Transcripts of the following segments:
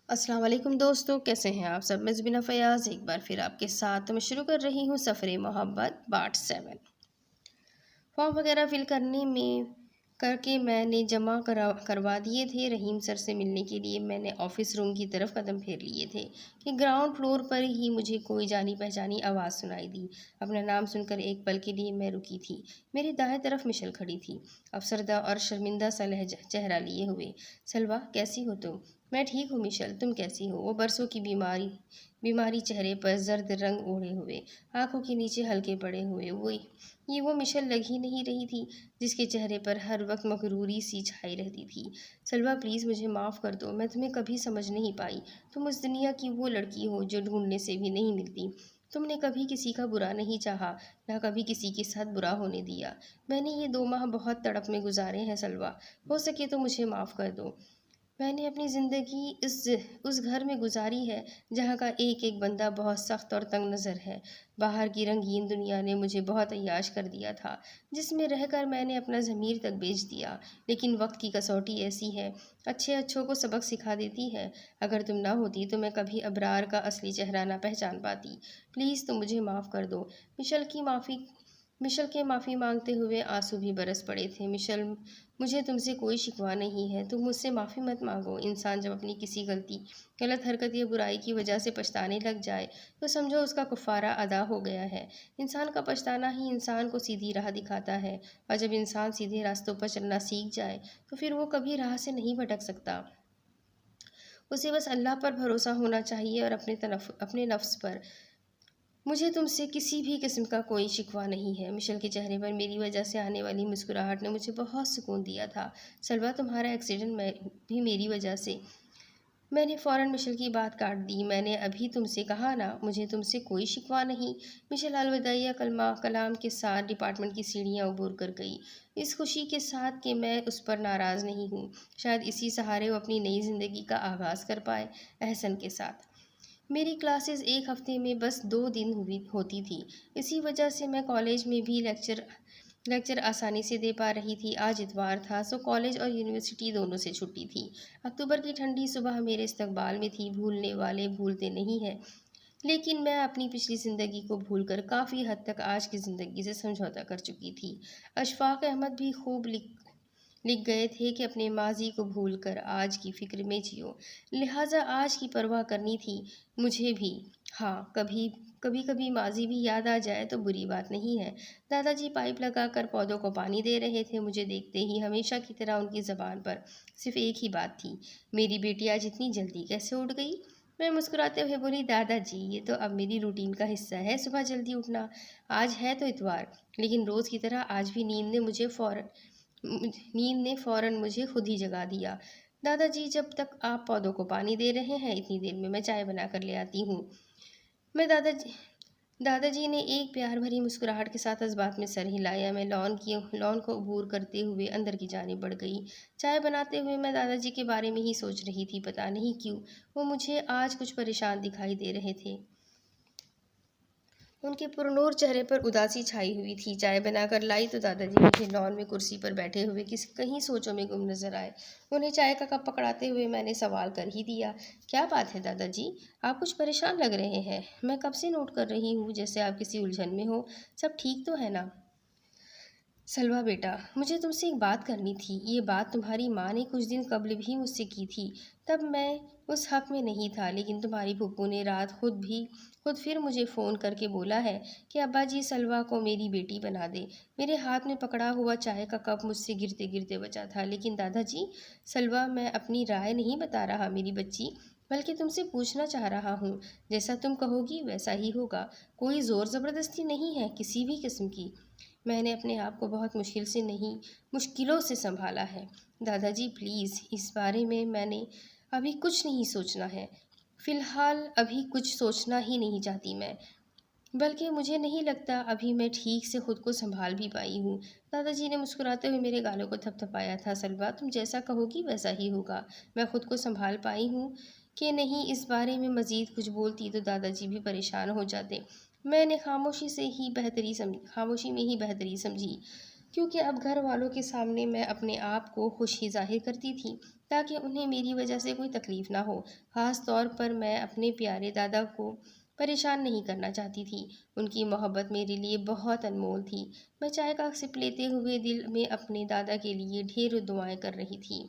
अस्सलाम वालेकुम दोस्तों, कैसे हैं आप सब। मैं ज़बीना फ़याज़ एक बार फिर आपके साथ मैं शुरू कर रही हूँ सफ़र मोहब्बत पार्ट 7। फॉर्म वगैरह फ़िल करने में करके मैंने जमा करवा दिए थे। रहीम सर से मिलने के लिए मैंने ऑफ़िस रूम की तरफ कदम फेर लिए थे कि ग्राउंड फ्लोर पर ही मुझे कोई जानी पहचानी आवाज़ सुनाई दी। अपना नाम सुनकर एक पल के लिए मैं रुकी थी। मेरी दाएं तरफ मिशल खड़ी थी, अफसरदा और शर्मिंदा सा चेहरा लिए हुए। सलवा, कैसी हो तुम? मैं ठीक हूँ मिशल, तुम कैसी हो? वो बरसों की बीमारी बीमारी चेहरे पर जर्द रंग ओढ़े हुए, आंखों के नीचे हल्के पड़े हुए, वो मिशल लग ही नहीं रही थी जिसके चेहरे पर हर वक्त मकरूरी सी छाई रहती थी। सलवा प्लीज़ मुझे माफ़ कर दो, मैं तुम्हें कभी समझ नहीं पाई। तुम उस दुनिया की वो लड़की हो जो ढूंढने से भी नहीं मिलती। तुमने कभी किसी का बुरा नहीं चाहा, ना कभी किसी के साथ बुरा होने दिया। मैंने ये 2 माह बहुत तड़प में गुजारे हैं सलवा, हो सके तो मुझे माफ़ कर दो। मैंने अपनी ज़िंदगी उस घर में गुजारी है जहाँ का एक एक बंदा बहुत सख्त और तंग नज़र है। बाहर की रंगीन दुनिया ने मुझे बहुत अय्याश कर दिया था, जिसमें रहकर मैंने अपना ज़मीर तक बेच दिया। लेकिन वक्त की कसौटी ऐसी है, अच्छे अच्छों को सबक सिखा देती है। अगर तुम ना होती तो मैं कभी अबरार का असली चेहरा ना पहचान पाती। प्लीज़ तुम मुझे माफ़ कर दो। मिशल के माफ़ी मांगते हुए आंसू भी बरस पड़े थे। मिशल, मुझे तुमसे कोई शिकवा नहीं है, तुम मुझसे माफ़ी मत मांगो। इंसान जब अपनी किसी गलत हरकत या बुराई की वजह से पछताने लग जाए तो समझो उसका कुफारा अदा हो गया है। इंसान का पछताना ही इंसान को सीधी राह दिखाता है, और जब इंसान सीधे रास्तों पर चलना सीख जाए तो फिर वो कभी राह से नहीं भटक सकता। उसे बस अल्लाह पर भरोसा होना चाहिए और अपने नफ्स पर। मुझे तुमसे किसी भी किस्म का कोई शिकवा नहीं है। मिशेल के चेहरे पर मेरी वजह से आने वाली मुस्कुराहट ने मुझे बहुत सुकून दिया था। सलवा, तुम्हारा एक्सीडेंट भी मेरी वजह से। मैंने फ़ौरन मिशेल की बात काट दी। मैंने अभी तुमसे कहा ना, मुझे तुमसे कोई शिकवा नहीं। मिशेल अलविदाइया कलाम के साथ डिपार्टमेंट की सीढ़ियाँ अबूर कर गई, इस खुशी के साथ कि मैं उस पर नाराज़ नहीं हूँ। शायद इसी सहारे वो अपनी नई ज़िंदगी का आगाज़ कर पाए, एहसन के साथ। मेरी क्लासेस एक हफ्ते में बस 2 दिन हुई होती थी। इसी वजह से मैं कॉलेज में भी लेक्चर आसानी से दे पा रही थी। आज इतवार था, सो कॉलेज और यूनिवर्सिटी दोनों से छुट्टी थी। अक्टूबर की ठंडी सुबह मेरे इस्तकबाल में थी। भूलने वाले भूलते नहीं हैं, लेकिन मैं अपनी पिछली ज़िंदगी को भूलकर काफ़ी हद तक आज की ज़िंदगी से समझौता कर चुकी थी। अशफाक अहमद भी खूब लिख गए थे कि अपने माजी को भूलकर आज की फ़िक्र में जियो। लिहाजा आज की परवाह करनी थी मुझे भी। हाँ, कभी कभी कभी माजी भी याद आ जाए तो बुरी बात नहीं है। दादाजी पाइप लगाकर पौधों को पानी दे रहे थे। मुझे देखते ही हमेशा की तरह उनकी ज़बान पर सिर्फ एक ही बात थी, मेरी बेटी आज इतनी जल्दी कैसे उठ गई। मैं मुस्कुराते हुए बोली, दादाजी ये तो अब मेरी रूटीन का हिस्सा है, सुबह जल्दी उठना। आज है तो इतवार, लेकिन रोज़ की तरह आज भी नींद ने फ़ौरन मुझे खुद ही जगा दिया। दादाजी, जब तक आप पौधों को पानी दे रहे हैं, इतनी देर में मैं चाय बना कर ले आती हूँ। मैं दादाजी ने एक प्यार भरी मुस्कुराहट के साथ इस बात में सर हिलाया। मैं लॉन को अबूर करते हुए अंदर की जानिब बढ़ गई। चाय बनाते हुए मैं दादाजी के बारे में ही सोच रही थी। पता नहीं क्यों वो मुझे आज कुछ परेशान दिखाई दे रहे थे। उनके पुरनूर चेहरे पर उदासी छाई हुई थी। चाय बनाकर लाई तो दादाजी मुझे लॉन में कुर्सी पर बैठे हुए कहीं सोचों में गुम नजर आए। उन्हें चाय का कप पकड़ाते हुए मैंने सवाल कर ही दिया, क्या बात है दादाजी, आप कुछ परेशान लग रहे हैं। मैं कब से नोट कर रही हूँ जैसे आप किसी उलझन में हो। सब ठीक तो है ना? सलवा बेटा, मुझे तुमसे एक बात करनी थी। ये बात तुम्हारी माँ ने कुछ दिन कबल भी मुझसे की थी। तब मैं उस हक में नहीं था, लेकिन तुम्हारी फूफू ने रात खुद फिर मुझे फ़ोन करके बोला है कि अब्बा जी सलवा को मेरी बेटी बना दे। मेरे हाथ में पकड़ा हुआ चाय का कप मुझसे गिरते गिरते बचा था। लेकिन दादाजी, सलवा, मैं अपनी राय नहीं बता रहा मेरी बच्ची, बल्कि तुमसे पूछना चाह रहा हूँ। जैसा तुम कहोगी वैसा ही होगा। कोई ज़ोर ज़बरदस्ती नहीं है किसी भी किस्म की। मैंने अपने आप को बहुत मुश्किलों से संभाला है। दादाजी प्लीज़, इस बारे में मैंने अभी कुछ नहीं सोचना है। फ़िलहाल अभी कुछ सोचना ही नहीं चाहती मैं, बल्कि मुझे नहीं लगता अभी मैं ठीक से खुद को संभाल भी पाई हूँ। दादाजी ने मुस्कुराते हुए मेरे गालों को थपथपाया था। सलवा, तुम जैसा कहोगी वैसा ही होगा। मैं खुद को संभाल पाई हूँ कि नहीं, इस बारे में मज़ीद कुछ बोलती तो दादाजी भी परेशान हो जाते। मैंने खामोशी में ही बेहतरी समझी। क्योंकि अब घर वालों के सामने मैं अपने आप को खुशी जाहिर करती थी ताकि उन्हें मेरी वजह से कोई तकलीफ ना हो। ख़ास तौर पर मैं अपने प्यारे दादा को परेशान नहीं करना चाहती थी। उनकी मोहब्बत मेरे लिए बहुत अनमोल थी। मैं चाय का सिप लेते हुए दिल में अपने दादा के लिए ढेरों दुआएं कर रही थी।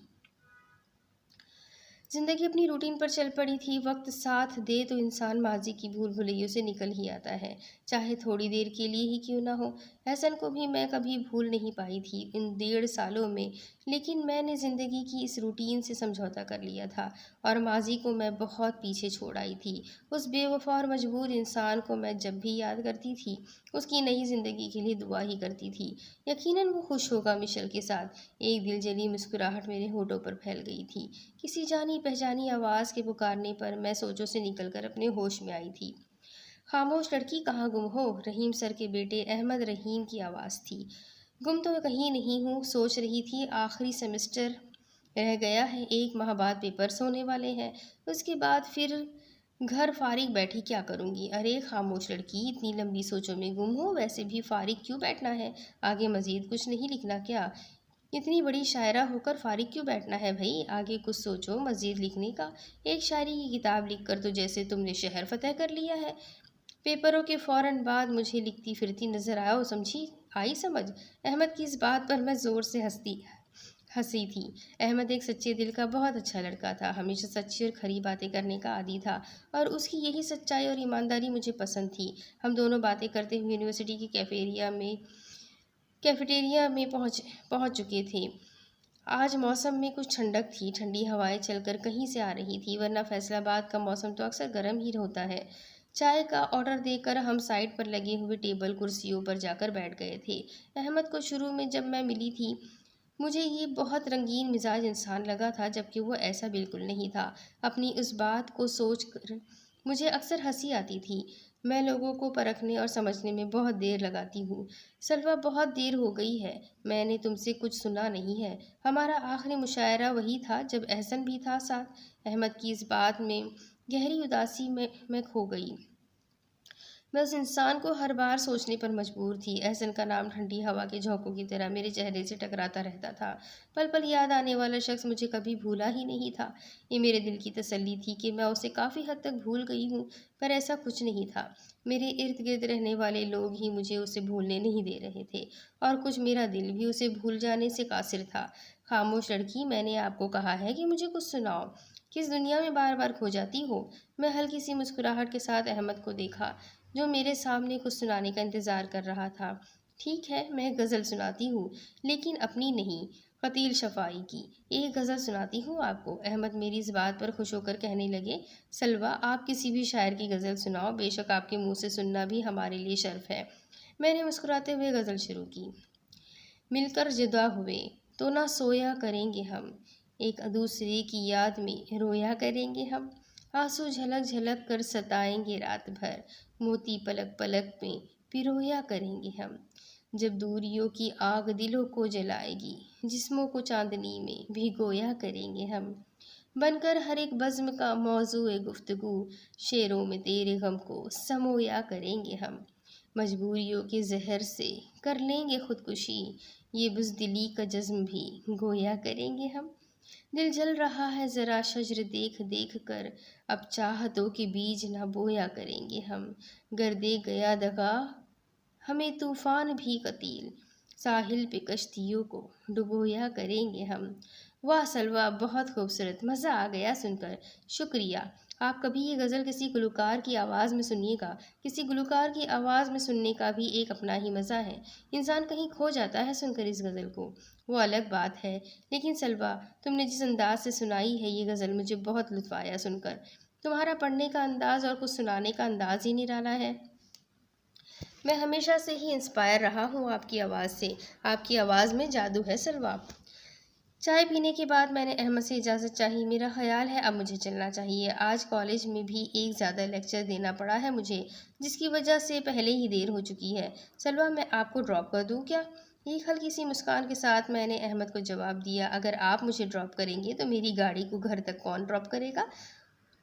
जिंदगी अपनी रूटीन पर चल पड़ी थी। वक्त साथ दे तो इंसान माजी की भूल भुलैयों से निकल ही आता है, चाहे थोड़ी देर के लिए ही क्यों ना हो। एहसन को भी मैं कभी भूल नहीं पाई थी इन 1.5 सालों में, लेकिन मैंने ज़िंदगी की इस रूटीन से समझौता कर लिया था और माजी को मैं बहुत पीछे छोड़ आई थी। उस बेवफा और मजबूर इंसान को मैं जब भी याद करती थी, उसकी नई ज़िंदगी के लिए दुआ ही करती थी। यकीनन वो खुश होगा मिशेल के साथ। एक दिलजली मुस्कुराहट मेरे होठों पर फैल गई थी। किसी जानी पहचानी आवाज़ के पुकारने पर मैं सोचों से निकलकर अपने होश में आई थी। खामोश लड़की कहाँ गुम हो? रहीम सर के बेटे अहमद रहीम की आवाज़ थी। गुम तो कहीं नहीं हूँ, सोच रही थी आखिरी सेमेस्टर रह गया है, 1 माह बाद पेपर्स होने वाले हैं, उसके बाद फिर घर फारिग बैठी क्या करूँगी। अरे खामोश लड़की, इतनी लंबी सोचों में गुम हो? वैसे भी फारिग क्यों बैठना है? आगे मज़ीद कुछ नहीं लिखना क्या? इतनी बड़ी शायरा होकर फारिग क्यों बैठना है भाई? आगे कुछ सोचो मज़ीद लिखने का। एक शायरी की किताब लिखकर तो जैसे तुमने शहर फतह कर लिया है। पेपरों के फ़ौरन बाद मुझे लिखती फिरती नज़र आओ, समझी? आई समझ? अहमद की इस बात पर मैं ज़ोर से हंसी थी। अहमद एक सच्चे दिल का बहुत अच्छा लड़का था, हमेशा सच्ची और खरी बातें करने का आदी था और उसकी यही सच्चाई और ईमानदारी मुझे पसंद थी। हम दोनों बातें करते हुए यूनिवर्सिटी की कैफेटेरिया में पहुंच चुके थे। आज मौसम में कुछ ठंडक थी, ठंडी हवाएं चलकर कहीं से आ रही थी, वरना फैसलाबाद का मौसम तो अक्सर गर्म ही होता है। चाय का ऑर्डर देकर हम साइड पर लगे हुए टेबल कुर्सियों पर जाकर बैठ गए थे। अहमद को शुरू में जब मैं मिली थी, मुझे ये बहुत रंगीन मिजाज इंसान लगा था, जबकि वो ऐसा बिल्कुल नहीं था। अपनी उस बात को सोच कर मुझे अक्सर हंसी आती थी। मैं लोगों को परखने और समझने में बहुत देर लगाती हूँ। सलवा, बहुत देर हो गई है, मैंने तुमसे कुछ सुना नहीं है। हमारा आखिरी मुशायरा वही था जब एहसन भी था साथ। अहमद की इस बात में गहरी उदासी में मैं खो गई। मैं उस इंसान को हर बार सोचने पर मजबूर थी। एहसन का नाम ठंडी हवा के झोंकों की तरह मेरे चेहरे से टकराता रहता था। पल पल याद आने वाला शख्स मुझे कभी भूला ही नहीं था। ये मेरे दिल की तसल्ली थी कि मैं उसे काफ़ी हद तक भूल गई हूँ, पर ऐसा कुछ नहीं था। मेरे इर्द गिर्द रहने वाले लोग ही मुझे उसे भूलने नहीं दे रहे थे और कुछ मेरा दिल भी उसे भूल जाने से कासिर था। खामोश लड़की, मैंने आपको कहा है कि मुझे कुछ सुनाओ। किस दुनिया में बार बार खो जाती हो? मैं हल्की सी मुस्कुराहट के साथ अहमद को देखा, जो मेरे सामने कुछ सुनाने का इंतज़ार कर रहा था। ठीक है, मैं गज़ल सुनाती हूँ, लेकिन अपनी नहीं, क़तील शफ़ाई की। एक गज़ल सुनाती हूँ आपको। अहमद मेरी इस बात पर खुश होकर कहने लगे, सलवा, आप किसी भी शायर की गज़ल सुनाओ, बेशक आपके मुँह से सुनना भी हमारे लिए शर्फ़ है। मैंने मुस्कुराते हुए गज़ल शुरू की। मिलकर जुदा हुए तो ना सोया करेंगे हम, एक दूसरे की याद में रोया करेंगे हम। आंसू झलक झलक कर सताएंगे रात भर, मोती पलक पलक में पिरोया करेंगे हम। जब दूरियों की आग दिलों को जलाएगी, जिस्मों को चांदनी में भिगोया करेंगे हम। बनकर हर एक बज़्म का मौज़ूए गुफ्तगू, शेरों में तेरे गम को समोया करेंगे हम। मजबूरियों के जहर से कर लेंगे खुदकुशी, ये बुज़दिली का जज्म भी गोया करेंगे हम। दिल जल रहा है ज़रा शज्र देख देख कर, अब चाहतों के बीज ना बोया करेंगे हम। गर्दे गया दगा हमें तूफ़ान भी कतील, साहिल पे कश्तियों को डुबोया करेंगे हम। वाह सलवा, बहुत खूबसूरत, मज़ा आ गया सुनकर। शुक्रिया। आप कभी ये गज़ल किसी गुलकार की आवाज़ में सुनिएगा। किसी गुलकार की आवाज़ में सुनने का भी एक अपना ही मज़ा है। इंसान कहीं खो जाता है सुनकर इस गज़ल को, वो अलग बात है। लेकिन सलवा, तुमने जिस अंदाज से सुनाई है ये गज़ल, मुझे बहुत लुत्फ़ आया सुनकर। तुम्हारा पढ़ने का अंदाज़ और कुछ सुनाने का अंदाज़ ही निराला है। मैं हमेशा से ही इंस्पायर रहा हूँ आपकी आवाज़ से। आपकी आवाज़ में जादू है सलवा। चाय पीने के बाद मैंने अहमद से इजाज़त चाही। मेरा ख़्याल है अब मुझे चलना चाहिए। आज कॉलेज में भी एक ज़्यादा लेक्चर देना पड़ा है मुझे, जिसकी वजह से पहले ही देर हो चुकी है। सलवा, मैं आपको ड्रॉप कर दूँ क्या? एक हल्की सी मुस्कान के साथ मैंने अहमद को जवाब दिया, अगर आप मुझे ड्रॉप करेंगे तो मेरी गाड़ी को घर तक कौन ड्रॉप करेगा?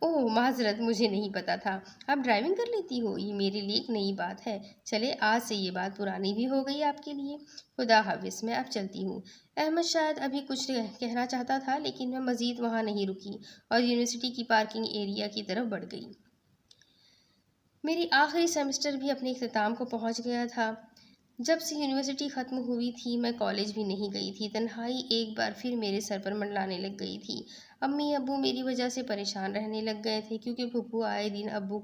ओह माजरत, मुझे नहीं पता था आप ड्राइविंग कर लेती हो। ये मेरे लिए एक नई बात है। चले, आज से ये बात पुरानी भी हो गई आपके लिए। खुदा हाफिज, मैं अब चलती हूँ। अहमद शायद अभी कुछ कहना चाहता था, लेकिन मैं मज़ीद वहाँ नहीं रुकी और यूनिवर्सिटी की पार्किंग एरिया की तरफ बढ़ गई। मेरी आखिरी सेमेस्टर भी अपने इख्तिताम को पहुँच गया था। जब से यूनिवर्सिटी ख़त्म हुई थी, मैं कॉलेज भी नहीं गई थी। तन्हाई एक बार फिर मेरे सर पर मंडलाने लग गई थी। अम्मी अब्बू मेरी वजह से परेशान रहने लग गए थे, क्योंकि फूफू आए दिन अब्बू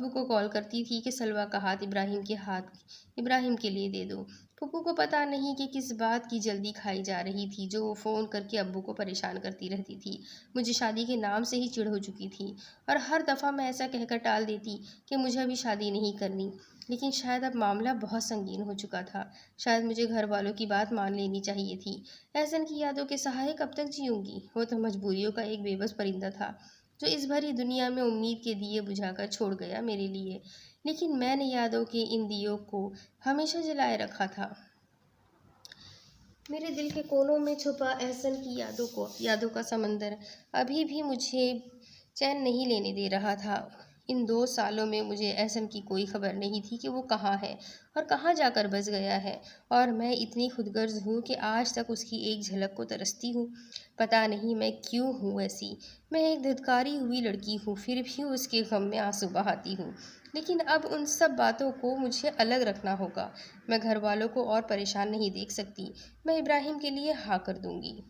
को कॉल करती थी कि सलवा का हाथ इब्राहिम के लिए दे दो। फूफू को पता नहीं कि किस बात की जल्दी खाई जा रही थी, जो वो फ़ोन करके अब्बू को परेशान करती रहती थी। मुझे शादी के नाम से ही चिढ़ हो चुकी थी और हर दफ़ा मैं ऐसा कहकर टाल देती कि मुझे अभी शादी नहीं करनी। लेकिन शायद अब मामला बहुत संगीन हो चुका था। शायद मुझे घर वालों की बात मान लेनी चाहिए थी। एहसन की यादों के सहारे कब तक जीऊँगी? वो तो मजबूरियों का एक बेबस परिंदा था, जो इस भरी दुनिया में उम्मीद के दिए बुझाकर छोड़ गया मेरे लिए। लेकिन मैंने यादों के इन दियों को हमेशा जलाए रखा था। मेरे दिल के कोनों में छुपा एहसन की यादों का समंदर अभी भी मुझे चैन नहीं लेने दे रहा था। इन 2 सालों में मुझे एहसन की कोई खबर नहीं थी कि वो कहाँ है और कहाँ जाकर बस गया है, और मैं इतनी खुदगर्ज हूँ कि आज तक उसकी एक झलक को तरसती हूँ। पता नहीं मैं क्यों हूँ ऐसी। मैं एक धुतकारी हुई लड़की हूँ, फिर भी उसके गम में आंसू बहाती हूँ। लेकिन अब उन सब बातों को मुझे अलग रखना होगा। मैं घर वालों को और परेशान नहीं देख सकती। मैं इब्राहिम के लिए हाँ कर दूंगी।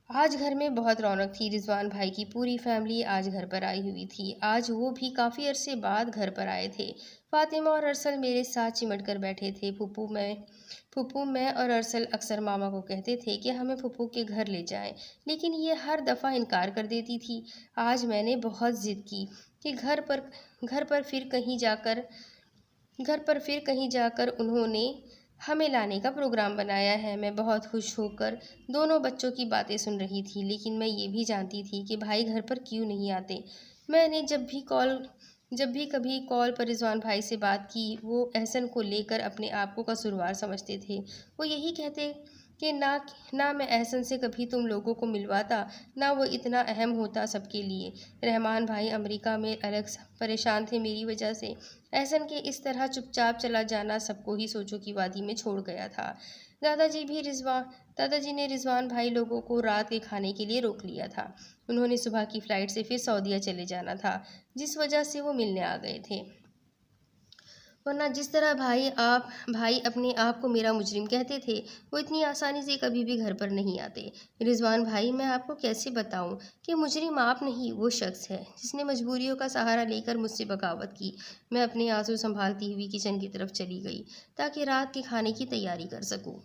आज घर में बहुत रौनक थी। रिजवान भाई की पूरी फैमिली आज घर पर आई हुई थी। आज वो भी काफ़ी अरसे बाद घर पर आए थे। फातिमा और अरसल मेरे साथ चिमट कर बैठे थे। फूफू मैं और अरसल अक्सर मामा को कहते थे कि हमें फूफू के घर ले जाएं, लेकिन ये हर दफ़ा इनकार कर देती थी। आज मैंने बहुत ज़िद की कि घर पर फिर कहीं जाकर उन्होंने हमें लाने का प्रोग्राम बनाया है। मैं बहुत खुश होकर दोनों बच्चों की बातें सुन रही थी, लेकिन मैं ये भी जानती थी कि भाई घर पर क्यों नहीं आते। मैंने जब भी कभी कॉल पर रिजवान भाई से बात की, वो एहसन को लेकर अपने आप को कसूरवार समझते थे। वो यही कहते कि ना मैं एहसन से कभी तुम लोगों को मिलवाता, ना वो इतना अहम होता सबके लिए। रहमान भाई अमेरिका में अलग परेशान थे मेरी वजह से। एहसन के इस तरह चुपचाप चला जाना सबको ही सोचों की वादी में छोड़ गया था। दादाजी ने रिजवान भाई लोगों को रात के खाने के लिए रोक लिया था। उन्होंने सुबह की फ़्लाइट से फिर सऊदीया चले जाना था, जिस वजह से वो मिलने आ गए थे। वरना जिस तरह भाई अपने आप को मेरा मुजरिम कहते थे, वो इतनी आसानी से कभी भी घर पर नहीं आते। रिजवान भाई, मैं आपको कैसे बताऊं कि मुजरिम आप नहीं, वो शख्स है जिसने मजबूरियों का सहारा लेकर मुझसे बगावत की। मैं अपने आंसू संभालती हुई किचन की तरफ चली गई, ताकि रात के खाने की तैयारी कर सकूं।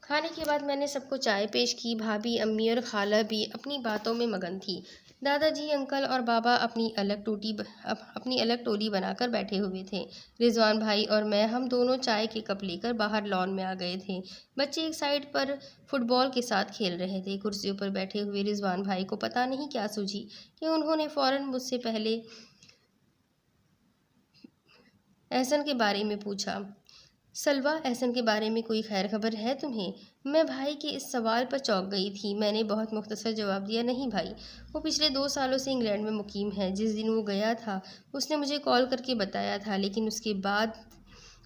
खाने के बाद मैंने सबको चाय पेश की। भाभी, अम्मी और खाला भी अपनी बातों में मगन थी। दादाजी, अंकल और बाबा अपनी अलग टोली बनाकर बैठे हुए थे। रिजवान भाई और मैं, हम दोनों चाय के कप लेकर बाहर लॉन में आ गए थे। बच्चे एक साइड पर फुटबॉल के साथ खेल रहे थे। कुर्सियों पर बैठे हुए रिजवान भाई को पता नहीं क्या सूझी कि उन्होंने फ़ौरन मुझसे पहले एहसन के बारे में पूछा। सलवा, एहसन के बारे में कोई खैर खबर है तुम्हें? मैं भाई के इस सवाल पर चौंक गई थी। मैंने बहुत मुख्तसर जवाब दिया, नहीं भाई, वो पिछले 2 सालों से इंग्लैंड में मुकीम है। जिस दिन वो गया था उसने मुझे कॉल करके बताया था, लेकिन उसके बाद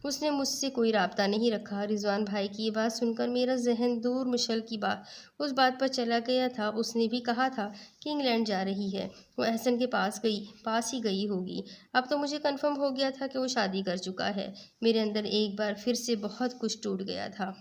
उसने मुझसे कोई राब्ता नहीं रखा। रिजवान भाई की ये बात सुनकर मेरा जहन दूर मुशल की बात उस बात पर चला गया था। उसने भी कहा था कि इंग्लैंड जा रही है। वो एहसन के पास ही गई होगी। अब तो मुझे कन्फर्म हो गया था कि वो शादी कर चुका है। मेरे अंदर एक बार फिर से बहुत कुछ टूट गया था।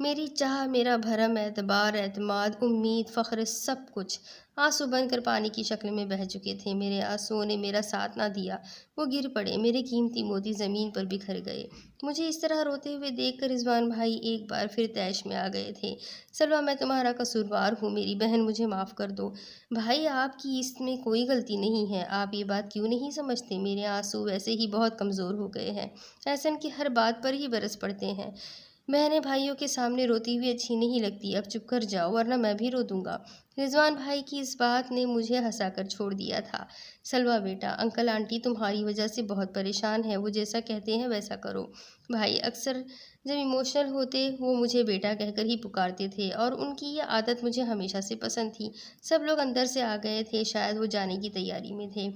मेरी चाह, मेरा भरम, एतबार, एतमाद, उम्मीद, फ़ख्र, सब कुछ आंसू बनकर पानी की शक्ल में बह चुके थे। मेरे आंसुओं ने मेरा साथ ना दिया। वो गिर पड़े। मेरे कीमती मोती ज़मीन पर बिखर गए। मुझे इस तरह रोते हुए देखकर रिजवान भाई एक बार फिर तैश में आ गए थे। सलवा, मैं तुम्हारा कसूरवार हूँ। मेरी बहन, मुझे माफ़ कर दो। भाई, आपकी इसमें कोई गलती नहीं है। आप ये बात क्यों नहीं समझते? मेरे आंसू वैसे ही बहुत कमज़ोर हो गए हैं। एहसन की हर बात पर ही बरस पड़ते हैं। बहनें भाइयों के सामने रोती हुई अच्छी नहीं लगती, अब चुप कर जाओ वरना मैं भी रो दूंगा। रिजवान भाई की इस बात ने मुझे हंसाकर छोड़ दिया था। सलवा बेटा, अंकल आंटी तुम्हारी वजह से बहुत परेशान है, वो जैसा कहते हैं वैसा करो। भाई अक्सर जब इमोशनल होते वो मुझे बेटा कहकर ही पुकारते थे और उनकी ये आदत मुझे हमेशा से पसंद थी। सब लोग अंदर से आ गए थे, शायद वो जाने की तैयारी में थे।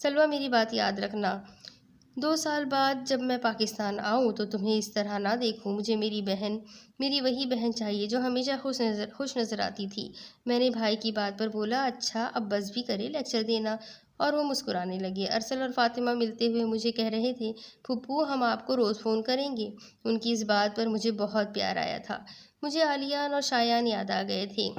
सलवा मेरी बात याद रखना, 2 साल बाद जब मैं पाकिस्तान आऊँ तो तुम्हें इस तरह ना देखूँ। मुझे मेरी वही बहन चाहिए जो हमेशा खुश नज़र आती थी। मैंने भाई की बात पर बोला, अच्छा अब बस भी करे लेक्चर देना, और वो मुस्कुराने लगे। अरसल और फातिमा मिलते हुए मुझे कह रहे थे, फुप्पू हम आपको रोज़ फ़ोन करेंगे। उनकी इस बात पर मुझे बहुत प्यार आया था। मुझे आलियान और शायान याद आ गए थे।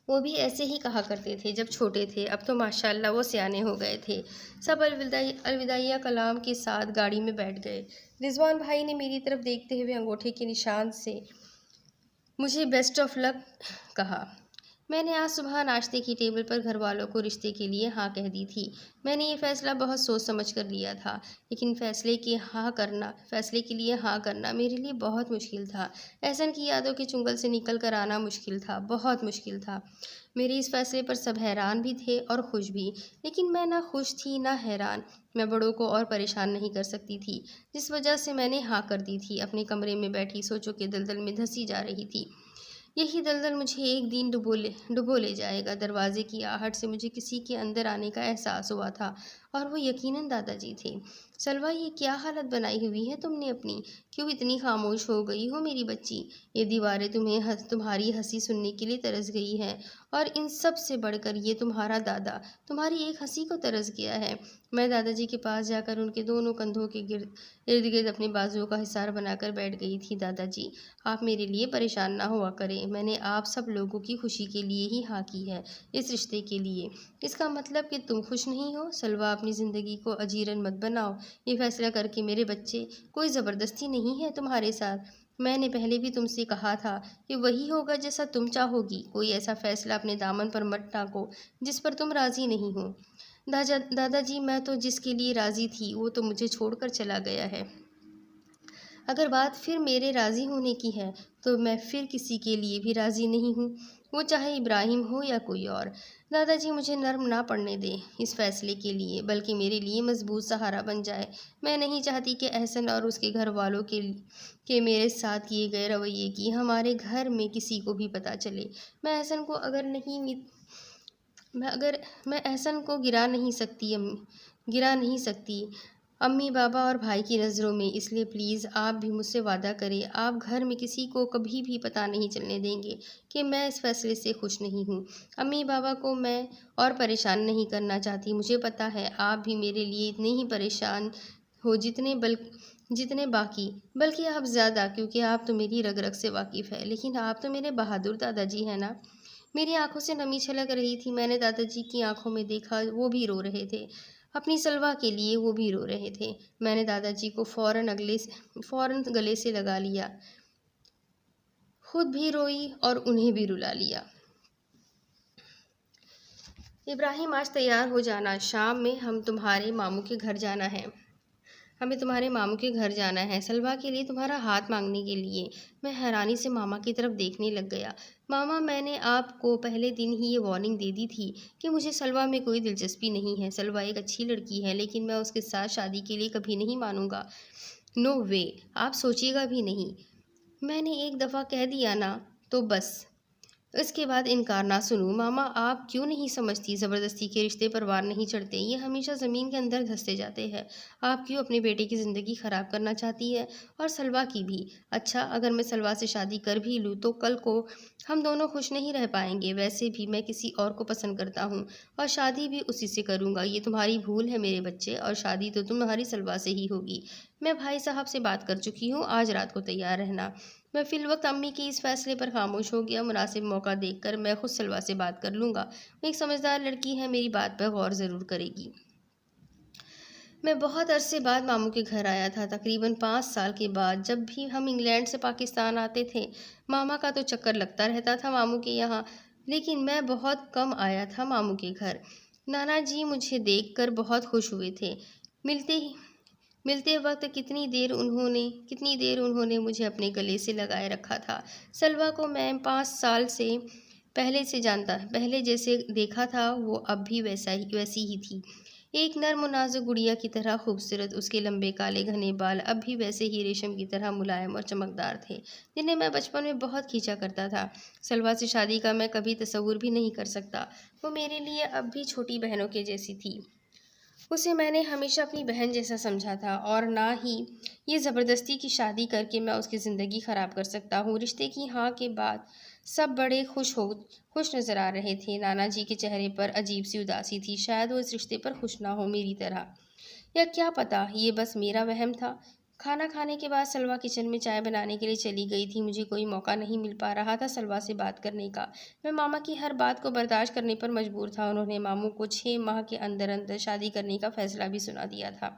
वो भी ऐसे ही कहा करते थे जब छोटे थे, अब तो माशाल्लाह वो सियाने हो गए थे। सब अलविदाइया कलाम के साथ गाड़ी में बैठ गए। रिजवान भाई ने मेरी तरफ देखते हुए अंगूठे के निशान से मुझे बेस्ट ऑफ लक कहा। मैंने आज सुबह नाश्ते की टेबल पर घर वालों को रिश्ते के लिए हाँ कह दी थी। मैंने ये फैसला बहुत सोच समझ कर लिया था, लेकिन फैसले के लिए हाँ करना मेरे लिए बहुत मुश्किल था। एहसन की यादों के चुंगल से निकल कर आना मुश्किल था, बहुत मुश्किल था। मेरे इस फैसले पर सब हैरान भी थे और खुश भी, लेकिन मैं ना खुश थी ना हैरान। मैं बड़ों को और परेशान नहीं कर सकती थी, जिस वजह से मैंने हाँ कर दी थी। अपने कमरे में बैठी सोचों के दलदल में धंसी जा रही थी। यही दलदल मुझे एक दिन डुबो ले जाएगा। दरवाजे की आहट से मुझे किसी के अंदर आने का एहसास हुआ था, और वो यकीनन दादाजी थे। सलवा, ये क्या हालत बनाई हुई है तुमने अपनी? क्यों इतनी खामोश हो गई हो मेरी बच्ची? ये दीवारें तुम्हारी हंसी सुनने के लिए तरस गई हैं, और इन सब से बढ़कर ये तुम्हारा दादा तुम्हारी एक हंसी को तरस गया है। मैं दादाजी के पास जाकर उनके दोनों कंधों के इर्द गिर्द अपने बाजुओं का हिसार बनाकर बैठ गई थी। दादाजी, आप मेरे लिए परेशान ना हुआ करें। मैंने आप सब लोगों की खुशी के लिए ही हाँ की है, इस रिश्ते के लिए। इसका मतलब कि तुम खुश नहीं हो? सलवा, अपनी ज़िंदगी को अजीरन मत बनाओ। ये फैसला करके मेरे बच्चे, कोई ज़बरदस्ती नहीं है तुम्हारे साथ। मैंने पहले भी तुमसे कहा था कि वही होगा जैसा तुम चाहोगी। कोई ऐसा फैसला अपने दामन पर मत टाको जिस पर तुम राज़ी नहीं हो। दादाजी, मैं तो जिसके लिए राज़ी थी वो तो मुझे छोड़कर चला गया है। अगर बात फिर मेरे राज़ी होने की है तो मैं फिर किसी के लिए भी राज़ी नहीं हूँ, वो चाहे इब्राहिम हो या कोई और। दादाजी, मुझे नर्म ना पड़ने दें इस फैसले के लिए, बल्कि मेरे लिए मजबूत सहारा बन जाए। मैं नहीं चाहती कि एहसन और उसके घर वालों के मेरे साथ किए गए रवैये की हमारे घर में किसी को भी पता चले। मैं एहसन को अगर नहीं मैं अगर मैं एहसन को गिरा नहीं सकती अम्मी, बाबा और भाई की नज़रों में। इसलिए प्लीज़ आप भी मुझसे वादा करें, आप घर में किसी को कभी भी पता नहीं चलने देंगे कि मैं इस फैसले से खुश नहीं हूँ। अम्मी बाबा को मैं और परेशान नहीं करना चाहती। मुझे पता है आप भी मेरे लिए इतने ही परेशान हो जितने बाकी, बल्कि आप ज़्यादा, क्योंकि आप तो मेरी रग रग से वाकिफ़ है। लेकिन आप तो मेरे बहादुर दादाजी हैं ना। मेरी आंखों से नमी छलक रही थी। मैंने दादाजी की आंखों में देखा, वो भी रो रहे थे। अपनी सलवा के लिए वो भी रो रहे थे। मैंने दादाजी को फ़ौरन गले से लगा लिया, खुद भी रोई और उन्हें भी रुला लिया। इब्राहिम, आज तैयार हो जाना, शाम में हमें तुम्हारे मामू के घर जाना है, सलवा के लिए तुम्हारा हाथ मांगने के लिए। मैं हैरानी से मामा की तरफ देखने लग गया। मामा, मैंने आपको पहले दिन ही ये वार्निंग दे दी थी कि मुझे सलवा में कोई दिलचस्पी नहीं है। सलवा एक अच्छी लड़की है, लेकिन मैं उसके साथ शादी के लिए कभी नहीं मानूंगा। नो वे, आप सोचिएगा भी नहीं। मैंने एक दफ़ा कह दिया ना, तो बस इसके बाद इनकार ना सुनूं। मामा, आप क्यों नहीं समझती, ज़बरदस्ती के रिश्ते पर वार नहीं चढ़ते, ये हमेशा ज़मीन के अंदर धंसते जाते हैं। आप क्यों अपने बेटे की ज़िंदगी ख़राब करना चाहती है, और सलवा की भी? अच्छा, अगर मैं सलवा से शादी कर भी लूँ तो कल को हम दोनों खुश नहीं रह पाएंगे। वैसे भी मैं किसी और को पसंद करता हूँ, और शादी भी उसी से करूँगा। ये तुम्हारी भूल है मेरे बच्चे, और शादी तो तुम्हारी सलवा से ही होगी। मैं भाई साहब से बात कर चुकी हूँ, आज रात को तैयार रहना। मैं फिलवक्त अम्मी के इस फैसले पर खामोश हो गया। मुनासिब मौका देखकर मैं खुद सलवा से बात कर लूँगा। वो एक समझदार लड़की है, मेरी बात पर गौर ज़रूर करेगी। मैं बहुत अरसे बाद मामू के घर आया था, तकरीबन 5 साल के बाद। जब भी हम इंग्लैंड से पाकिस्तान आते थे, मामा का तो चक्कर लगता रहता था मामू के यहाँ, लेकिन मैं बहुत कम आया था मामू के घर। नाना जी मुझे देखकर बहुत खुश हुए थे। मिलते ही मिलते वक्त कितनी देर उन्होंने मुझे अपने गले से लगाए रखा था। सलवा को मैं 5 साल से पहले जैसे देखा था वो अब भी वैसी ही थी। एक नर्म नाजुक गुड़िया की तरह खूबसूरत। उसके लंबे काले घने बाल अब भी वैसे ही रेशम की तरह मुलायम और चमकदार थे, जिन्हें मैं बचपन में बहुत खींचा करता था। सलवा से शादी का मैं कभी तसव्वुर भी नहीं कर सकता। वो मेरे लिए अब भी छोटी बहनों के जैसी थी। उसे मैंने हमेशा अपनी बहन जैसा समझा था और ना ही ये ज़बरदस्ती की शादी करके मैं उसकी ज़िंदगी ख़राब कर सकता हूँ। रिश्ते की हाँ के बाद सब बड़े खुश नज़र आ रहे थे। नाना जी के चेहरे पर अजीब सी उदासी थी। शायद वो इस रिश्ते पर खुश ना हो मेरी तरह, या क्या पता ये बस मेरा वहम था। खाना खाने के बाद सलवा किचन में चाय बनाने के लिए चली गई थी। मुझे कोई मौका नहीं मिल पा रहा था सलवा से बात करने का। मैं मामा की हर बात को बर्दाश्त करने पर मजबूर था। उन्होंने मामू को 6 माह के अंदर अंदर शादी करने का फैसला भी सुना दिया था।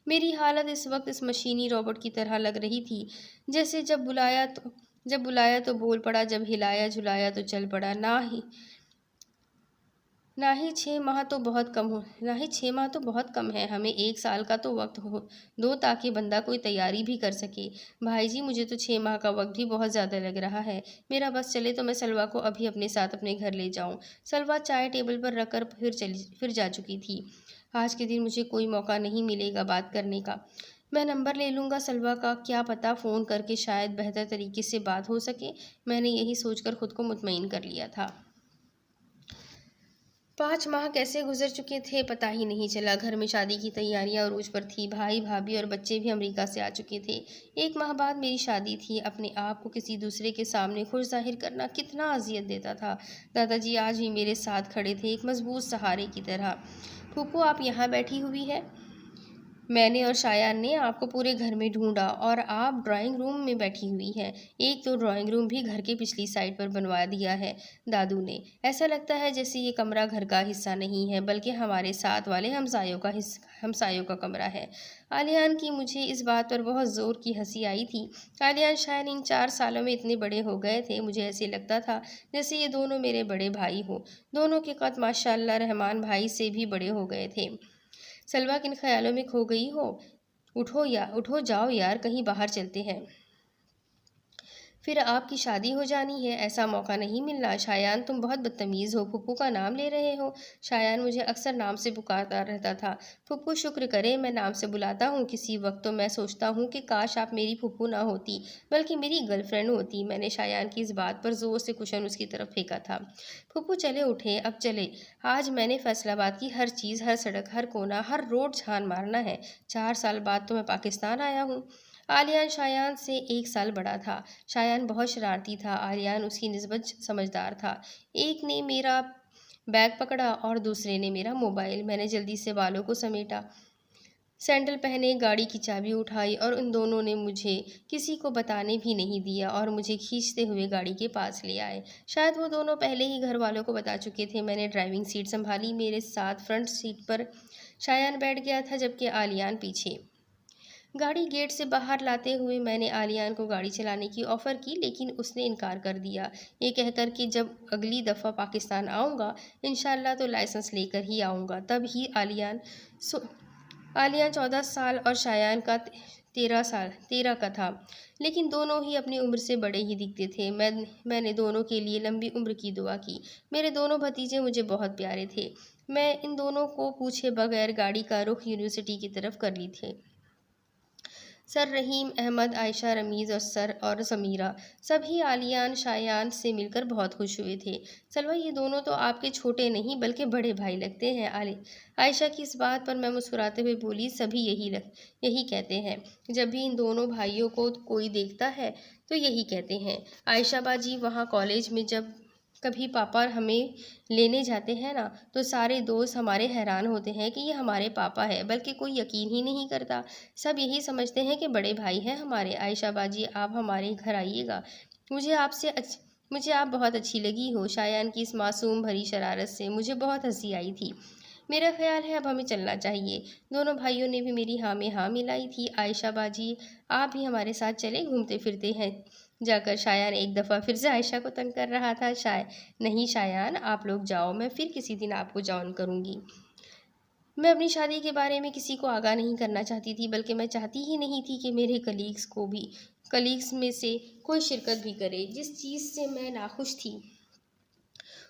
मेरी हालत इस वक्त इस मशीनी रोबोट की तरह लग रही थी, जैसे जब बुलाया तो बोल पड़ा, जब हिलाया झुलाया तो चल पड़ा। ना ही 6 माह तो बहुत कम है। हमें 1 साल का तो वक्त हो दो ताकि बंदा कोई तैयारी भी कर सके। भाई जी, मुझे तो 6 माह का वक्त भी बहुत ज़्यादा लग रहा है। मेरा बस चले तो मैं सलवा को अभी अपने साथ अपने घर ले जाऊं। सलवा चाय टेबल पर रखकर फिर जा चुकी थी। आज के दिन मुझे कोई मौका नहीं मिलेगा बात करने का। मैं नंबर ले लूँगा सलवा का, क्या पता फ़ोन करके शायद बेहतर तरीके से बात हो सके। मैंने यही सोचकर खुद को मुतमईन कर लिया था। 5 माह कैसे गुजर चुके थे पता ही नहीं चला। घर में शादी की तैयारियां अरूज पर थी। भाई भाभी और बच्चे भी अमेरिका से आ चुके थे। 1 माह बाद मेरी शादी थी। अपने आप को किसी दूसरे के सामने खुश जाहिर करना कितना अजियत देता था। दादाजी आज भी मेरे साथ खड़े थे, एक मजबूत सहारे की तरह। फूफू, आप यहाँ बैठी हुई है। मैंने और शायान ने आपको पूरे घर में ढूंढा और आप ड्राइंग रूम में बैठी हुई हैं। एक तो ड्राइंग रूम भी घर के पिछली साइड पर बनवा दिया है दादू ने। ऐसा लगता है जैसे ये कमरा घर का हिस्सा नहीं है बल्कि हमारे साथ वाले हमसायों का कमरा है। आलियान की मुझे इस बात पर बहुत ज़ोर की हंसी आई थी। आलियान शायद इन 4 सालों में इतने बड़े हो गए थे, मुझे ऐसे लगता था जैसे ये दोनों मेरे बड़े भाई हो। दोनों के कद माशाल्लाह रहमान भाई से भी बड़े हो गए थे। सलवा किन ख्यालों में खो गई हो। उठो जाओ यार, कहीं बाहर चलते हैं। फिर आपकी शादी हो जानी है, ऐसा मौका नहीं मिलना। शायान, तुम बहुत बदतमीज़ हो, फुप्पू का नाम ले रहे हो। शायान मुझे अक्सर नाम से पुकारता रहता था। फुप्पू शुक्र करे मैं नाम से बुलाता हूँ। किसी वक्त तो मैं सोचता हूँ कि काश आप मेरी फुप्पू ना होती बल्कि मेरी गर्लफ्रेंड होती। मैंने शायान की इस बात पर ज़ोर से कुशन उसकी तरफ फेंका था। फुप्पू चले उठे, अब चले। आज मैंने फैसलाबाद की हर चीज़, हर सड़क, हर कोना, हर रोड छान मारना है। 4 साल बाद तो मैं पाकिस्तान आया हूँ। आलियान शायान से 1 साल बड़ा था। शायान बहुत शरारती था, आलियान उसकी निस्बत समझदार था। एक ने मेरा बैग पकड़ा और दूसरे ने मेरा मोबाइल। मैंने जल्दी से बालों को समेटा, सैंडल पहने, गाड़ी की चाबी उठाई और उन दोनों ने मुझे किसी को बताने भी नहीं दिया और मुझे खींचते हुए गाड़ी के पास ले आए। शायद वो दोनों पहले ही घर वालों को बता चुके थे। मैंने ड्राइविंग सीट संभाली। मेरे साथ फ्रंट सीट पर शायान बैठ गया था जबकि आलियान पीछे। गाड़ी गेट से बाहर लाते हुए मैंने आलियान को गाड़ी चलाने की ऑफ़र की, लेकिन उसने इनकार कर दिया, ये कहकर कि जब अगली दफ़ा पाकिस्तान आऊँगा इंशाल्लाह तो लाइसेंस लेकर ही आऊँगा। तब ही आलियान 14 साल और शायान का 13 का था, लेकिन दोनों ही अपनी उम्र से बड़े ही दिखते थे। मैंने दोनों के लिए लंबी उम्र की दुआ की। मेरे दोनों भतीजे मुझे बहुत प्यारे थे। मैं इन दोनों को पूछे बगैर गाड़ी का रुख यूनिवर्सिटी की तरफ कर ली थी। सर रहीम, अहमद, आयशा, रमीज़ और समीरा सभी आलियान शायान से मिलकर बहुत खुश हुए थे। सलवा, ये दोनों तो आपके छोटे नहीं बल्कि बड़े भाई लगते हैं। आयशा की इस बात पर मैं मुस्कुराते हुए बोली, सभी यही कहते हैं। जब भी इन दोनों भाइयों को कोई देखता है तो यही कहते हैं। आयशा बाजी, वहाँ कॉलेज में जब कभी पापा हमें लेने जाते हैं ना तो सारे दोस्त हमारे हैरान होते हैं कि ये हमारे पापा है, बल्कि कोई यकीन ही नहीं करता। सब यही समझते हैं कि बड़े भाई हैं हमारे। आयशा बाजी, आप हमारे घर आइएगा। मुझे आप बहुत अच्छी लगी हो। शायान की इस मासूम भरी शरारत से मुझे बहुत हंसी आई थी। मेरा ख्याल है अब हमें चलना चाहिए। दोनों भाइयों ने भी मेरी हाँ में हाँ मिलाई थी। आयशा बाजी, आप भी हमारे साथ चले, घूमते फिरते हैं जाकर। शायान एक दफ़ा फिर से आयशा को तंग कर रहा था। नहीं शायान, आप लोग जाओ, मैं फिर किसी दिन आपको जॉइन करूँगी। मैं अपनी शादी के बारे में किसी को आगाह नहीं करना चाहती थी, बल्कि मैं चाहती ही नहीं थी कि मेरे कलीग्स में से कोई शिरकत भी करे। जिस चीज़ से मैं नाखुश थी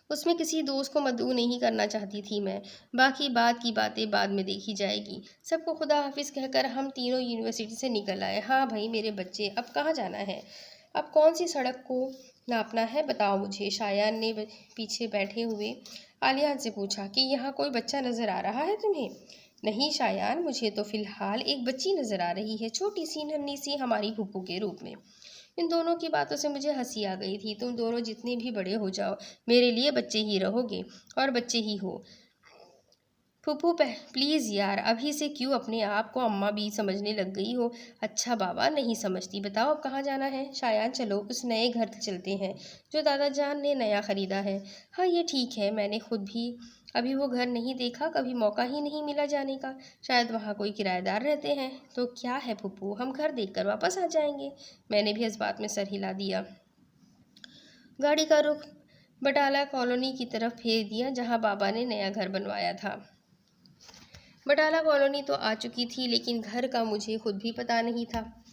उसमें किसी दोस्त को मदऊ नहीं करना चाहती थी मैं। बाकी बात की बातें बाद में देखी जाएगी। सबको खुदा हाफिज़ कहकर हम तीनों यूनिवर्सिटी से निकल आए। हाँ भाई मेरे बच्चे, अब कहाँ जाना है? अब कौन सी सड़क को नापना है, बताओ मुझे। शायान ने पीछे बैठे हुए आलियान से पूछा कि यहाँ कोई बच्चा नज़र आ रहा है तुम्हें? नहीं शायान, मुझे तो फ़िलहाल एक बच्ची नज़र आ रही है, छोटी सी नन्ही सी, हमारी फूफू के रूप में। इन दोनों की बातों से मुझे हंसी आ गई थी। तुम दोनों जितने भी बड़े हो जाओ, मेरे लिए बच्चे ही रहोगे और बच्चे ही हो। फूफू प्लीज़ यार, अभी से क्यों अपने आप को अम्मा भी समझने लग गई हो? अच्छा बाबा, नहीं समझती। बताओ अब कहाँ जाना है? शायान चलो उस नए घर चलते हैं जो दादा जान ने नया ख़रीदा है। हाँ ये ठीक है, मैंने खुद भी अभी वो घर नहीं देखा, कभी मौका ही नहीं मिला जाने का। शायद वहाँ कोई किराएदार रहते हैं। तो क्या है फूफू, हम घर देखकर वापस आ जाएंगे। मैंने भी इस बात में सर हिला दिया। गाड़ी का रुख बटाला कॉलोनी की तरफ फेर दिया, जहाँ बाबा ने नया घर बनवाया था। बटाला कॉलोनी तो आ चुकी थी, लेकिन घर का मुझे खुद भी पता नहीं था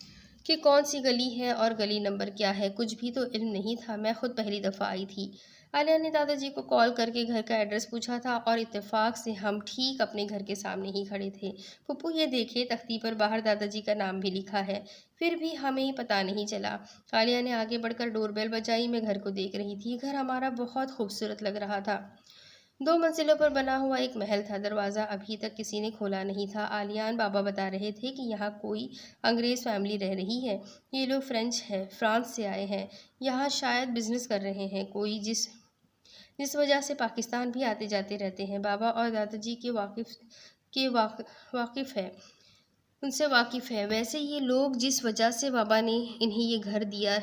कि कौन सी गली है और गली नंबर क्या है। कुछ भी तो इल्म नहीं था। मैं खुद पहली दफ़ा आई थी। आलिया ने दादाजी को कॉल करके घर का एड्रेस पूछा था और इत्तेफाक से हम ठीक अपने घर के सामने ही खड़े थे। पप्पू ये देखे, तख्ती पर बाहर दादाजी का नाम भी लिखा है, फिर भी हमें पता नहीं चला। आलिया ने आगे बढ़कर डोरबेल बजाई। मैं घर को देख रही थी। घर हमारा बहुत खूबसूरत लग रहा था। 2 मंजिलों पर बना हुआ एक महल था। दरवाज़ा अभी तक किसी ने खोला नहीं था। आलियान बाबा बता रहे थे कि यहाँ कोई अंग्रेज़ फैमिली रह रही है। ये लोग फ्रांस से आए हैं, यहाँ शायद बिजनेस कर रहे हैं कोई, जिस वजह से पाकिस्तान भी आते जाते रहते हैं। बाबा और दादाजी वाकिफ़ है, उनसे वाकिफ़ है। वैसे ये लोग जिस वजह से बाबा ने इन्हें ये घर दिया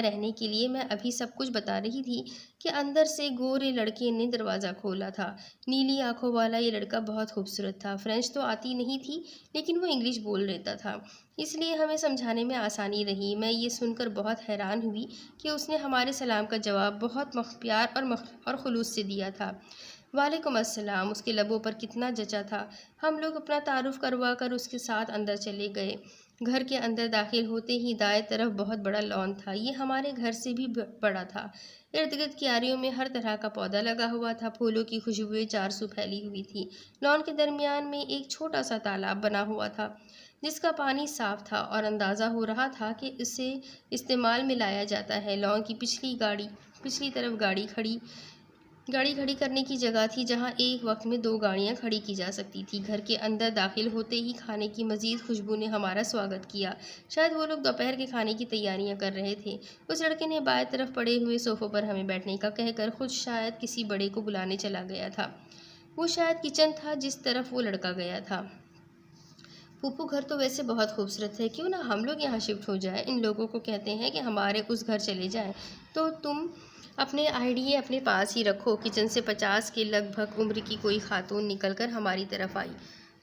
रहने के लिए, मैं अभी सब कुछ बता रही थी कि अंदर से गोरे लड़के ने दरवाज़ा खोला था। नीली आंखों वाला ये लड़का बहुत खूबसूरत था। फ्रेंच तो आती नहीं थी, लेकिन वो इंग्लिश बोल लेता था, इसलिए हमें समझाने में आसानी रही। मैं ये सुनकर बहुत हैरान हुई कि उसने हमारे सलाम का जवाब बहुत प्यार और खुलूस से दिया था। वालेकुम अस्सलाम। उसके लबों पर कितना जचा था। हम लोग अपना तारुफ करवा कर उसके साथ अंदर चले गए। घर के अंदर दाखिल होते ही दाएं तरफ बहुत बड़ा लॉन था। ये हमारे घर से भी बड़ा था। इर्द गिर्द क्यारियों में हर तरह का पौधा लगा हुआ था। फूलों की खुशबुएं चारसू फैली हुई थी। लॉन के दरमियान में एक छोटा सा तालाब बना हुआ था, जिसका पानी साफ था और अंदाज़ा हो रहा था कि इसे इस्तेमाल में लाया जाता है। लॉन की पिछली तरफ गाड़ी खड़ी करने की जगह थी, जहां एक वक्त में 2 गाड़ियां खड़ी की जा सकती थी। घर के अंदर दाखिल होते ही खाने की मजीद खुशबू ने हमारा स्वागत किया। शायद वो लोग दोपहर के खाने की तैयारियां कर रहे थे। उस लड़के ने बाएं तरफ पड़े हुए सोफों पर हमें बैठने का कहकर खुद शायद किसी बड़े को बुलाने चला गया था। वो शायद किचन था जिस तरफ वो लड़का गया था। फूफू घर तो वैसे बहुत खूबसूरत है, क्यों ना हम लोग यहाँ शिफ्ट हो जाए। इन लोगों को कहते हैं कि हमारे उस घर चले जाएं। तो तुम अपने आइडिये अपने पास ही रखो। किचन से 50 के लगभग उम्र की कोई खातून निकलकर हमारी तरफ आई।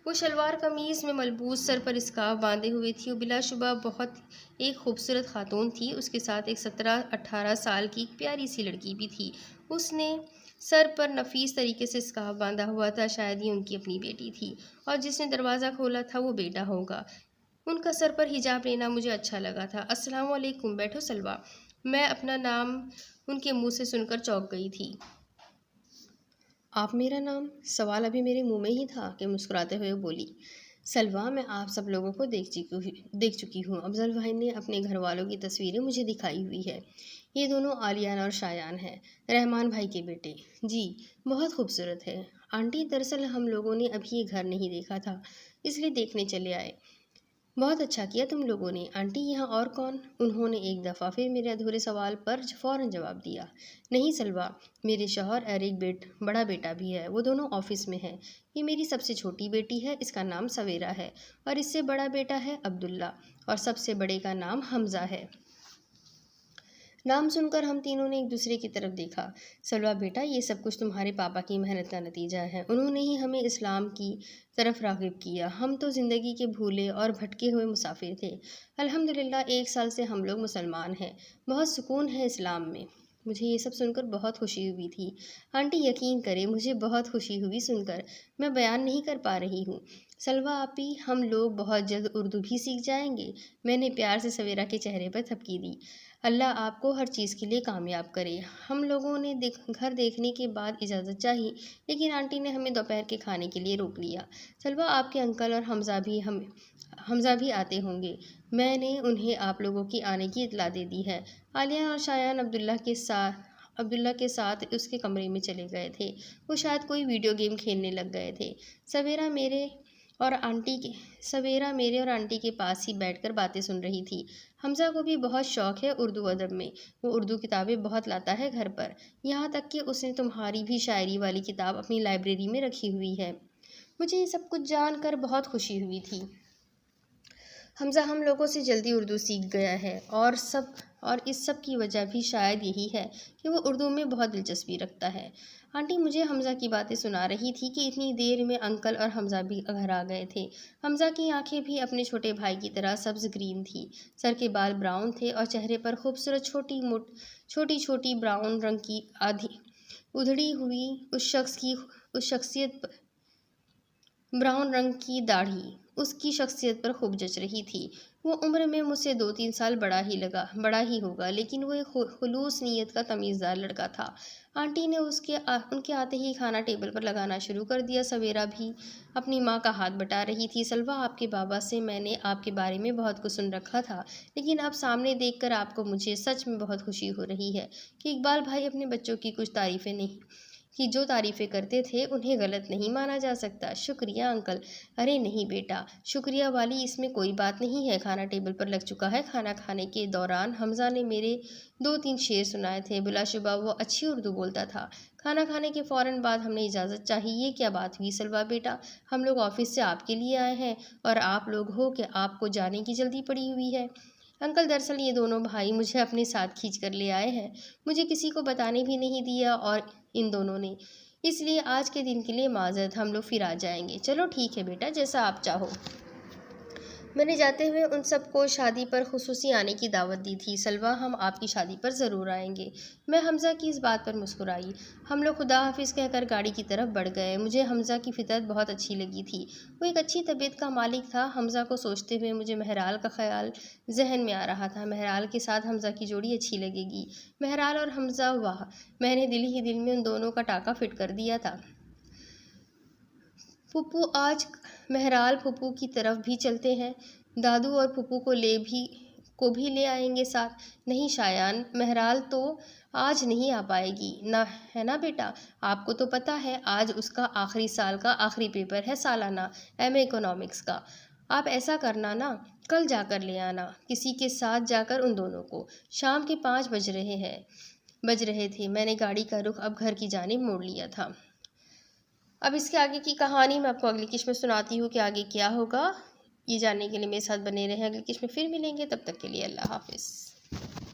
वो शलवार कमीज़ में मलबूस, सर पर स्कार्फ बांधे हुए थी। वो बिलाशुबा बहुत एक खूबसूरत खातून थी। उसके साथ एक 17-18 साल की प्यारी सी लड़की भी थी। उसने सर पर नफीस तरीके से स्कार्फ बांधा हुआ था। शायद ये उनकी अपनी बेटी थी, और जिसने दरवाज़ा खोला था वो बेटा होगा। उनका सर पर हिजाब लेना मुझे अच्छा लगा था। अस्सलाम वालेकुम, बैठो सलवा। मैं अपना नाम उनके मुंह से सुनकर चौंक गई थी। आप मेरा नाम? सवाल अभी मेरे मुंह में ही था कि मुस्कुराते हुए बोली, सलवा मैं आप सब लोगों को देख चुकी हूँ। अफजल भाई ने अपने घर वालों की तस्वीरें मुझे दिखाई हुई है। ये दोनों आलियान और शायान हैं, रहमान भाई के बेटे। जी, बहुत खूबसूरत है आंटी। दरअसल हम लोगों ने अभी ये घर नहीं देखा था, इसलिए देखने चले आए। बहुत अच्छा किया तुम लोगों ने। आंटी यहाँ और कौन? उन्होंने एक दफ़ा फिर मेरे अधूरे सवाल पर फ़ौरन जवाब दिया। नहीं सलवा, मेरे शौहर और एक बड़ा बेटा भी है, वो दोनों ऑफिस में हैं। ये मेरी सबसे छोटी बेटी है, इसका नाम सवेरा है, और इससे बड़ा बेटा है अब्दुल्ला, और सबसे बड़े का नाम हमज़ा है। नाम सुनकर हम तीनों ने एक दूसरे की तरफ देखा। सलवा बेटा, ये सब कुछ तुम्हारे पापा की मेहनत का नतीजा है। उन्होंने ही हमें इस्लाम की तरफ राग़िब किया। हम तो ज़िंदगी के भूले और भटके हुए मुसाफिर थे। अल्हम्दुलिल्लाह 1 साल से हम लोग मुसलमान हैं। बहुत सुकून है इस्लाम में। मुझे ये सब सुनकर बहुत खुशी हुई थी। आंटी यकीन करें, मुझे बहुत खुशी हुई सुनकर, मैं बयान नहीं कर पा रही हूँ। सलवा आपी, हम लोग बहुत जल्द उर्दू भी सीख जाएंगे। मैंने प्यार से सवेरा के चेहरे पर थपकी दी। अल्लाह आपको हर चीज़ के लिए कामयाब करे। हम लोगों ने घर देखने के बाद इजाज़त चाही, लेकिन आंटी ने हमें दोपहर के खाने के लिए रोक लिया। सलवा आपके अंकल और हमज़ा भी आते होंगे। मैंने उन्हें आप लोगों की आने की इत्तला दे दी है। आलिया और शायान अब्दुल्ला के साथ उसके कमरे में चले गए थे। वो शायद कोई वीडियो गेम खेलने लग गए थे। सवेरा मेरे और आंटी के पास ही बैठकर बातें सुन रही थी। हमज़ा को भी बहुत शौक है उर्दू अदब में। वो उर्दू किताबें बहुत लाता है घर पर, यहाँ तक कि उसने तुम्हारी भी शायरी वाली किताब अपनी लाइब्रेरी में रखी हुई है। मुझे ये सब कुछ जानकर बहुत खुशी हुई थी। हमज़ा हम लोगों से जल्दी उर्दू सीख गया है और इस सब की वजह भी शायद यही है कि वो उर्दू में बहुत दिलचस्पी रखता है। आंटी मुझे हमज़ा की बातें सुना रही थी कि इतनी देर में अंकल और हमज़ा भी घर आ गए थे। हमज़ा की आंखें भी अपने छोटे भाई की तरह सब्ज़ ग्रीन थी। सर के बाल ब्राउन थे और चेहरे पर खूबसूरत छोटी छोटी ब्राउन रंग की आधी उधड़ी हुई उस शख्सियत ब्राउन रंग की दाढ़ी उसकी शख्सियत पर खूब जच रही थी। वो उम्र में मुझसे 2-3 साल बड़ा ही होगा, लेकिन वो एक खुलूस नीयत का तमीज़दार लड़का था। आंटी ने उनके आते ही खाना टेबल पर लगाना शुरू कर दिया। सवेरा भी अपनी माँ का हाथ बटा रही थी। सलवा, आपके बाबा से मैंने आपके बारे में बहुत कुछ सुन रखा था, लेकिन अब सामने देखकर आपको मुझे सच में बहुत खुशी हो रही है कि इकबाल भाई अपने बच्चों की कुछ तारीफ़ें नहीं कि जो तारीफ़ें करते थे उन्हें गलत नहीं माना जा सकता। शुक्रिया अंकल। अरे नहीं बेटा, शुक्रिया वाली इसमें कोई बात नहीं है। खाना टेबल पर लग चुका है। खाना खाने के दौरान हमज़ा ने मेरे 2-3 शेर सुनाए थे। बिलाशुबा वो अच्छी उर्दू बोलता था। खाना खाने के फ़ौरन बाद हमने इजाज़त चाही। ये क्या बात हुई सलवा बेटा, हम लोग ऑफिस से आपके लिए आए हैं और आप लोग हो कि आपको जाने की जल्दी पड़ी हुई है। अंकल, दरअसल ये दोनों भाई मुझे अपने साथ खींच कर ले आए हैं। मुझे किसी को बताने भी नहीं दिया और इन दोनों ने, इसलिए आज के दिन के लिए माजरत, हम लोग फिर आ जाएंगे। चलो ठीक है बेटा, जैसा आप चाहो। मैंने जाते हुए उन सबको शादी पर खुसूसी आने की दावत दी थी। सलवा, हम आपकी शादी पर ज़रूर आएंगे। मैं हमज़ा की इस बात पर मुस्कुराई। हम लोग खुदा हाफिज़ कहकर गाड़ी की तरफ बढ़ गए। मुझे हमज़ा की फितरत बहुत अच्छी लगी थी। वो एक अच्छी तबीयत का मालिक था। हमज़ा को सोचते हुए मुझे महराल का ख्याल जहन में आ रहा था। महराल के साथ हमज़ा की जोड़ी अच्छी लगेगी। महराल और हमज़ा, वाह, मैंने दिल ही दिल में उन दोनों का टाका फिट कर दिया था। फुप्पू, आज महराल फुप्पू की तरफ भी चलते हैं। दादू और फुप्पू को भी ले आएंगे साथ। नहीं शायान, महराल तो आज नहीं आ पाएगी ना, है ना बेटा? आपको तो पता है आज उसका आखिरी साल का आखिरी पेपर है, सालाना MA इकोनॉमिक्स का। आप ऐसा करना ना, कल जाकर ले आना, किसी के साथ जाकर उन दोनों को। शाम के 5 बज रहे थे। मैंने गाड़ी का रुख अब घर की जानिब मोड़ लिया था। अब इसके आगे की कहानी मैं आपको अगली किस्त में सुनाती हूँ कि आगे क्या होगा। ये जानने के लिए मेरे साथ बने रहें। अगली किस्त में फिर मिलेंगे, तब तक के लिए अल्लाह हाफिज़।